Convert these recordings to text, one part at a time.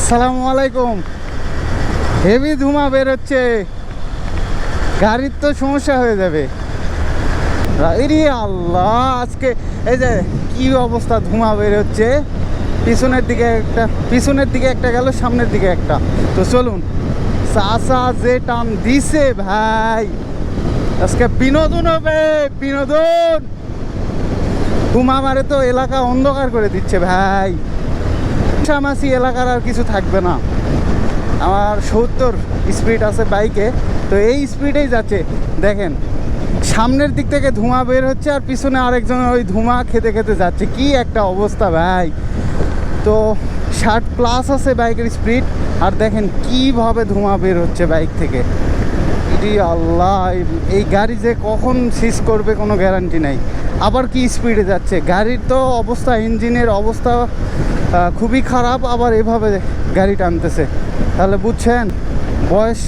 আসসালামু আলাইকুম। হেভি ধোঁয়া বেরোচ্ছে, গাড়ির তো সমস্যা হয়ে যাবে। ইরে আল্লাহ, আজকে এই যে কি অবস্থা, ধোঁয়া বেরোচ্ছে। পিছনের দিকে একটা গেল, সামনের দিকে একটা। তো চলুন, চাচা যে টান দিছে ভাই, আজকে বিনোদন হবে, বিনোদন। ধোঁয়া মারে তো এলাকা অন্ধকার করে দিচ্ছে ভাই। মাছি এলাকার আর কিছু থাকবে না। আমার 70 স্পিড আছে বাইকে, তো এই স্পিডেই যাচ্ছে। দেখেন, সামনের দিক থেকে ধোঁয়া বের হচ্ছে আর পিছনে আরেকজন ওই ধোঁয়া খেতে খেতে যাচ্ছে। কি একটা অবস্থা ভাই। তো 60+ আছে বাইকের স্পিড, আর দেখেন কিভাবে ধোঁয়া বের হচ্ছে বাইক থেকে। ইরি আল্লাহ, এই গাড়ি যে কখন সিজ করবে কোনো গ্যারান্টি নাই। আবার কি স্পিডে যাচ্ছে গাড়ির, তো অবস্থা, ইঞ্জিনের অবস্থা খুবই খারাপ। আবার এভাবে গাড়ি টানতেছে, তাহলে বুঝছেন বয়স।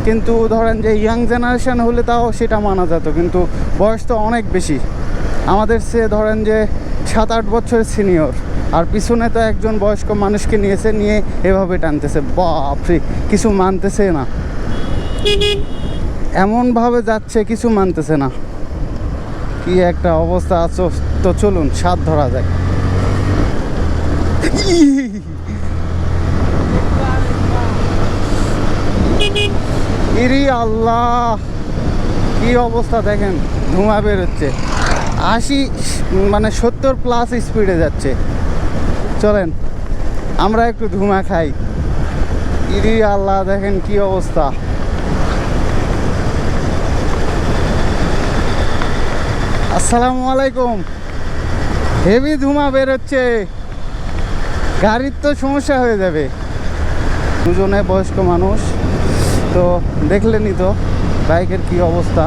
কিন্তু ধরেন যে ইয়াং জেনারেশন হলে তাও সেটা মানা যেত, কিন্তু বয়স তো অনেক বেশি আমাদের চেয়ে। ধরেন যে 7-8 বছরের সিনিয়র, আর পিছনে তো একজন বয়স্ক মানুষকে নিয়ে এভাবে টানতেছে। বাপরে, কিছু মানতেছে না, এমনভাবে যাচ্ছে কিছু মানতেছে না। কি একটা অবস্থা আছো। তো চলুন, স্বাদ ধরা যায়। ইরি আল্লাহ, কি অবস্থা দেখেন, ধোঁয়া বেরোচ্ছে 70+ স্পিডে যাচ্ছে। চলেন আমরা একটু ধোঁয়া খাই। ইরি আল্লাহ, দেখেন কি অবস্থা। আসসালামু আলাইকুম। হেভি ধোঁয়া বেরোচ্ছে, গাড়ির তো সমস্যা হয়ে যাবে। দুজনে বয়স্ক মানুষ, তো দেখলেনই তো বাইকের কি অবস্থা।